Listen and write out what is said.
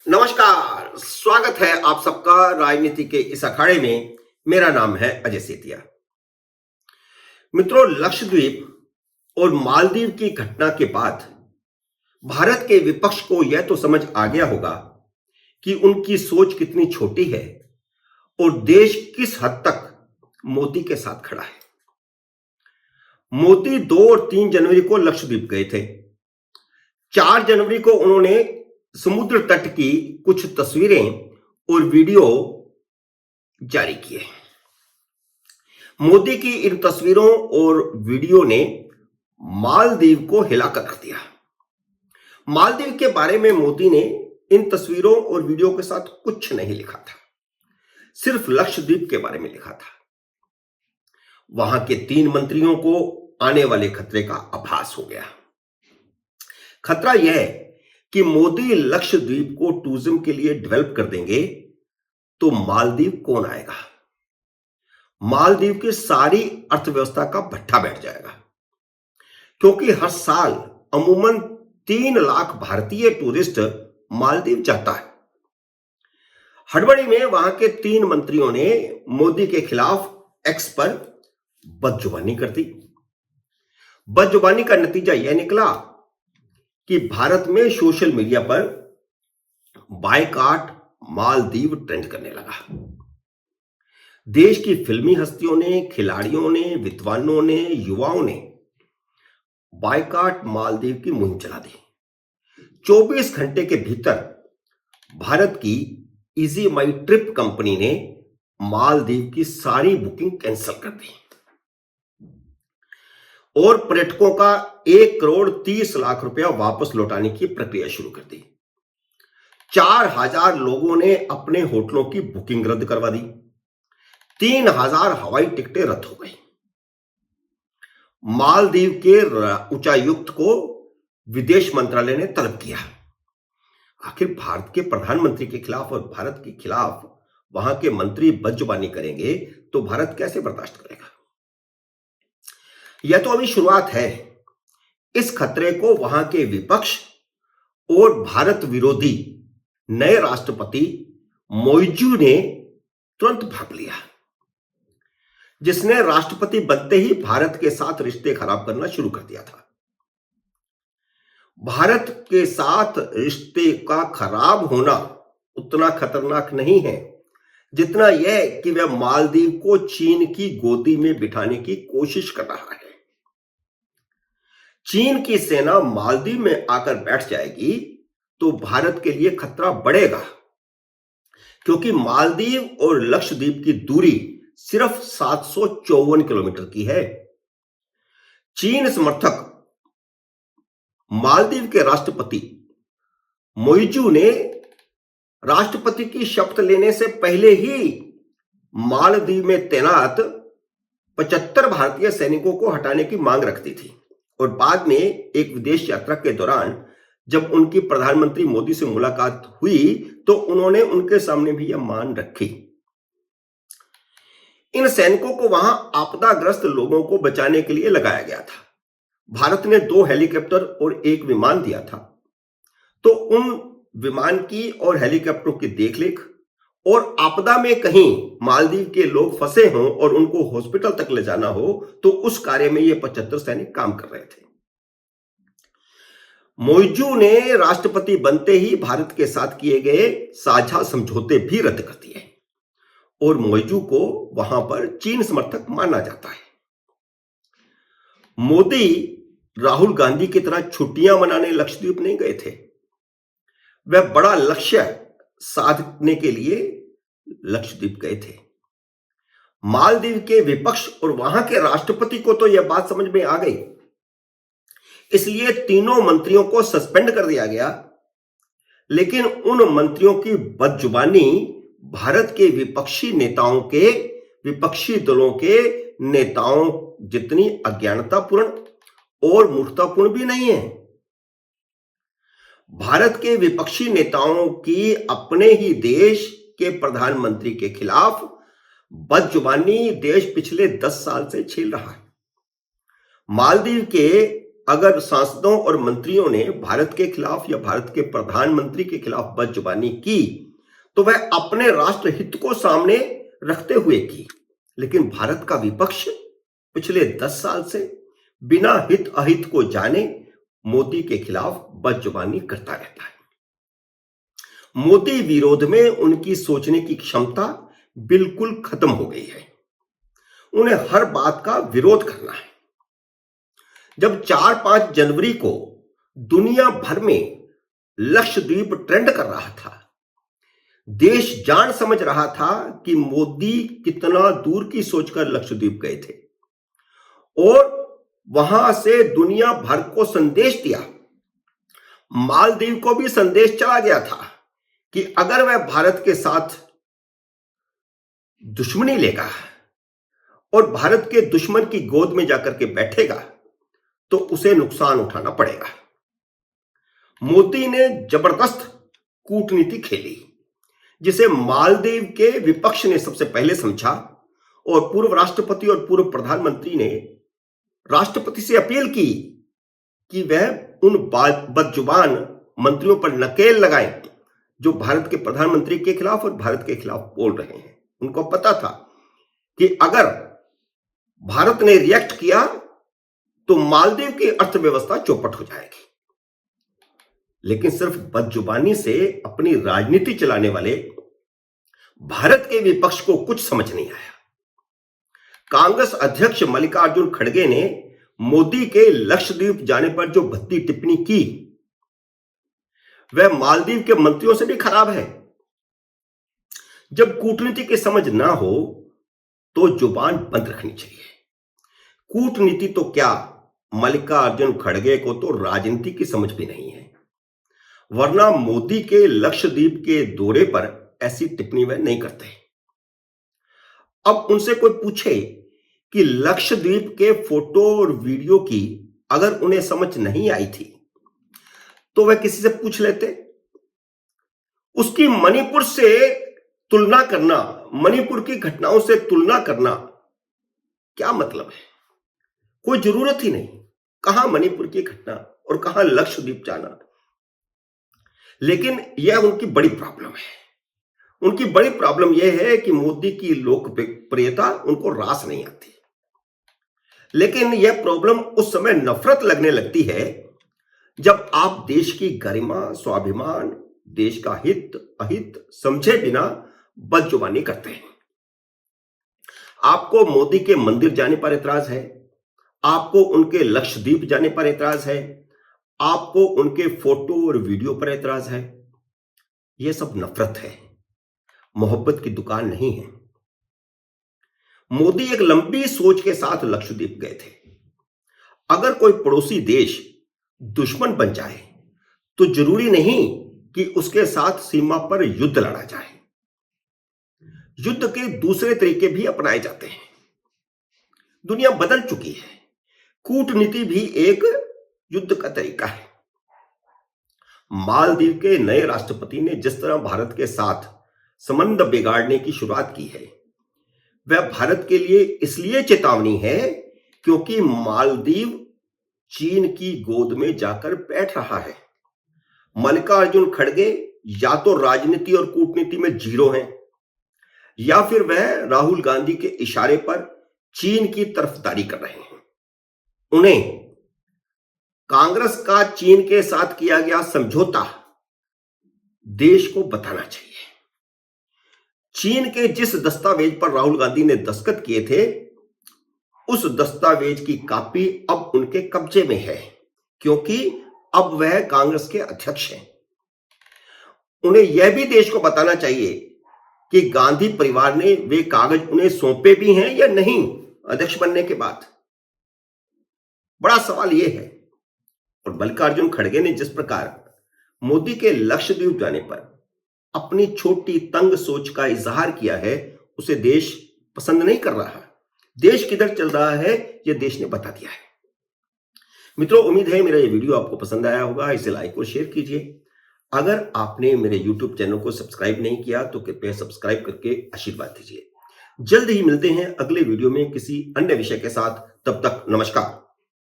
नमस्कार, स्वागत है आप सबका राजनीति के इस अखाड़े में। मेरा नाम है अजय सेतिया। मित्रों, लक्षद्वीप और मालदीव की घटना के बाद भारत के विपक्ष को यह तो समझ आ गया होगा कि उनकी सोच कितनी छोटी है और देश किस हद तक मोदी के साथ खड़ा है। मोदी 2 और 3 जनवरी को लक्षद्वीप गए थे। 4 जनवरी को उन्होंने समुद्र तट की कुछ तस्वीरें और वीडियो जारी किए। मोदी की इन तस्वीरों और वीडियो ने मालदीव को हिलाकर रख दिया। मालदीव के बारे में मोदी ने इन तस्वीरों और वीडियो के साथ कुछ नहीं लिखा था, सिर्फ लक्षद्वीप के बारे में लिखा था। वहां के 3 मंत्रियों को आने वाले खतरे का आभास हो गया। खतरा यह है कि मोदी लक्षद्वीप को टूरिज्म के लिए डेवलप कर देंगे तो मालदीव कौन आएगा। मालदीव की सारी अर्थव्यवस्था का भट्ठा बैठ जाएगा, क्योंकि हर साल अमूमन 3 लाख भारतीय टूरिस्ट मालदीव जाता है। हड़बड़ी में वहां के 3 मंत्रियों ने मोदी के खिलाफ एक्स पर बदजुबानी कर दी। बदजुबानी का नतीजा यह निकला कि भारत में सोशल मीडिया पर बायकॉट मालदीव ट्रेंड करने लगा। देश की फिल्मी हस्तियों ने, खिलाड़ियों ने, विद्वानों ने, युवाओं ने बायकॉट मालदीव की मुहिम चला दी। 24 घंटे के भीतर भारत की इजी माई ट्रिप कंपनी ने मालदीव की सारी बुकिंग कैंसिल कर दी और पर्यटकों का 1 करोड़ 30 लाख रुपया वापस लौटाने की प्रक्रिया शुरू कर दी। 4000 लोगों ने अपने होटलों की बुकिंग रद्द करवा दी। 3000 हवाई टिकटें रद्द हो गई। मालदीव के उच्चायुक्त को विदेश मंत्रालय ने तलब किया। आखिर भारत के प्रधानमंत्री के खिलाफ और भारत के खिलाफ वहां के मंत्री बदजुबानी करेंगे तो भारत कैसे बर्दाश्त करेगा। यह तो अभी शुरुआत है। इस खतरे को वहां के विपक्ष और भारत विरोधी नए राष्ट्रपति मोइजू ने तुरंत भांप लिया, जिसने राष्ट्रपति बनते ही भारत के साथ रिश्ते खराब करना शुरू कर दिया था। भारत के साथ रिश्ते का खराब होना उतना खतरनाक नहीं है जितना यह कि वह मालदीव को चीन की गोदी में बिठाने की कोशिश कर रहा है। चीन की सेना मालदीव में आकर बैठ जाएगी तो भारत के लिए खतरा बढ़ेगा, क्योंकि मालदीव और लक्षद्वीप की दूरी सिर्फ 754 किलोमीटर की है। चीन समर्थक मालदीव के राष्ट्रपति मोइजू ने राष्ट्रपति की शपथ लेने से पहले ही मालदीव में तैनात 75 भारतीय सैनिकों को हटाने की मांग रखती थी और बाद में एक विदेश यात्रा के दौरान जब उनकी प्रधानमंत्री मोदी से मुलाकात हुई तो उन्होंने उनके सामने भी यह मांग रखी। इन सैनिकों को वहां आपदाग्रस्त लोगों को बचाने के लिए लगाया गया था। भारत ने 2 हेलीकॉप्टर और 1 विमान दिया था, तो उन विमान की और हेलीकॉप्टरों की देखरेख और आपदा में कहीं मालदीव के लोग फंसे हों और उनको हॉस्पिटल तक ले जाना हो तो उस कार्य में ये 75 सैनिक काम कर रहे थे। मोइजू ने राष्ट्रपति बनते ही भारत के साथ किए गए साझा समझौते भी रद्द कर दिए और मोइजू को वहां पर चीन समर्थक माना जाता है। मोदी राहुल गांधी की तरह छुट्टियां मनाने लक्षद्वीप नहीं गए थे। वह बड़ा लक्ष्य साधने के लिए लक्षद्वीप गए थे। मालदीव के विपक्ष और वहां के राष्ट्रपति को तो यह बात समझ में आ गई, इसलिए तीनों मंत्रियों को सस्पेंड कर दिया गया। लेकिन उन मंत्रियों की बदजुबानी भारत के विपक्षी दलों के नेताओं जितनी अज्ञानतापूर्ण और मूर्खतापूर्ण भी नहीं है। भारत के विपक्षी नेताओं की अपने ही देश के प्रधानमंत्री के खिलाफ बदजुबानी देश पिछले 10 साल से झेल रहा है। मालदीव के अगर सांसदों और मंत्रियों ने भारत के खिलाफ या भारत के प्रधानमंत्री के खिलाफ बदजुबानी की तो वह अपने राष्ट्र हित को सामने रखते हुए की। लेकिन भारत का विपक्ष पिछले 10 साल से बिना हित अहित को जाने मोदी के खिलाफ बदजुबानी करता रहता है। मोदी विरोध में उनकी सोचने की क्षमता बिल्कुल खत्म हो गई है। उन्हें हर बात का विरोध करना है। जब 4-5 जनवरी को दुनिया भर में लक्षद्वीप ट्रेंड कर रहा था, देश जान समझ रहा था कि मोदी कितना दूर की सोचकर लक्षद्वीप गए थे और वहां से दुनिया भर को संदेश दिया। मालदीव को भी संदेश चला गया था कि अगर वह भारत के साथ दुश्मनी लेगा और भारत के दुश्मन की गोद में जाकर के बैठेगा तो उसे नुकसान उठाना पड़ेगा। मोदी ने जबरदस्त कूटनीति खेली जिसे मालदीव के विपक्ष ने सबसे पहले समझा और पूर्व राष्ट्रपति और पूर्व प्रधानमंत्री ने राष्ट्रपति से अपील की कि वह उन बदजुबान मंत्रियों पर नकेल लगाएं जो भारत के प्रधानमंत्री के खिलाफ और भारत के खिलाफ बोल रहे हैं। उनको पता था कि अगर भारत ने रिएक्ट किया तो मालदीव की अर्थव्यवस्था चौपट हो जाएगी। लेकिन सिर्फ बदजुबानी से अपनी राजनीति चलाने वाले भारत के विपक्ष को कुछ समझ नहीं आया। कांग्रेस अध्यक्ष मल्लिकार्जुन खड़गे ने मोदी के लक्षद्वीप जाने पर जो भद्दी टिप्पणी की वह मालदीव के मंत्रियों से भी खराब है। जब कूटनीति की समझ ना हो तो जुबान बंद रखनी चाहिए। कूटनीति तो क्या, मल्लिकार्जुन खड़गे को तो राजनीति की समझ भी नहीं है, वरना मोदी के लक्षद्वीप के दौरे पर ऐसी टिप्पणी वह नहीं करते। अब उनसे कोई पूछे कि लक्षद्वीप के फोटो और वीडियो की अगर उन्हें समझ नहीं आई थी तो वह किसी से पूछ लेते। उसकी मणिपुर से तुलना करना, मणिपुर की घटनाओं से तुलना करना क्या मतलब है? कोई जरूरत ही नहीं। कहां मणिपुर की घटना और कहां लक्षद्वीप जाना। लेकिन यह उनकी बड़ी प्रॉब्लम है। उनकी बड़ी प्रॉब्लम यह है कि मोदी की लोकप्रियता उनको रास नहीं आती। लेकिन यह प्रॉब्लम उस समय नफरत लगने लगती है जब आप देश की गरिमा, स्वाभिमान, देश का हित अहित समझे बिना बदजुबानी करते हैं। आपको मोदी के मंदिर जाने पर एतराज है, आपको उनके लक्षद्वीप जाने पर एतराज है, आपको उनके फोटो और वीडियो पर एतराज है। यह सब नफरत है, मोहब्बत की दुकान नहीं है। मोदी एक लंबी सोच के साथ लक्षद्वीप गए थे। अगर कोई पड़ोसी देश दुश्मन बन जाए तो जरूरी नहीं कि उसके साथ सीमा पर युद्ध लड़ा जाए। युद्ध के दूसरे तरीके भी अपनाए जाते हैं। दुनिया बदल चुकी है। कूटनीति भी एक युद्ध का तरीका है। मालदीव के नए राष्ट्रपति ने जिस तरह भारत के साथ संबंध बिगाड़ने की शुरुआत की है वह भारत के लिए इसलिए चेतावनी है क्योंकि मालदीव चीन की गोद में जाकर बैठ रहा है। मल्लिकार्जुन खड़गे या तो राजनीति और कूटनीति में जीरो हैं या फिर वह राहुल गांधी के इशारे पर चीन की तरफदारी कर रहे हैं। उन्हें कांग्रेस का चीन के साथ किया गया समझौता देश को बताना चाहिए। चीन के जिस दस्तावेज पर राहुल गांधी ने दस्तखत किए थे उस दस्तावेज की कॉपी अब उनके कब्जे में है क्योंकि अब वह कांग्रेस के अध्यक्ष हैं। उन्हें यह भी देश को बताना चाहिए कि गांधी परिवार ने वे कागज उन्हें सौंपे भी हैं या नहीं अध्यक्ष बनने के बाद। बड़ा सवाल यह है। और मल्लिकार्जुन खड़गे ने जिस प्रकार मोदी के लक्षद्वीप जाने पर अपनी छोटी तंग सोच का इजहार किया है उसे देश पसंद नहीं कर रहा। देश किधर चल रहा है यह देश ने बता दिया है। मित्रों, उम्मीद है मेरा ये वीडियो आपको पसंद आया होगा। इसे लाइक और शेयर कीजिए। अगर आपने मेरे YouTube चैनल को सब्सक्राइब नहीं किया तो कृपया सब्सक्राइब करके आशीर्वाद दीजिए। जल्द ही मिलते हैं अगले वीडियो में किसी अन्य विषय के साथ। तब तक नमस्कार।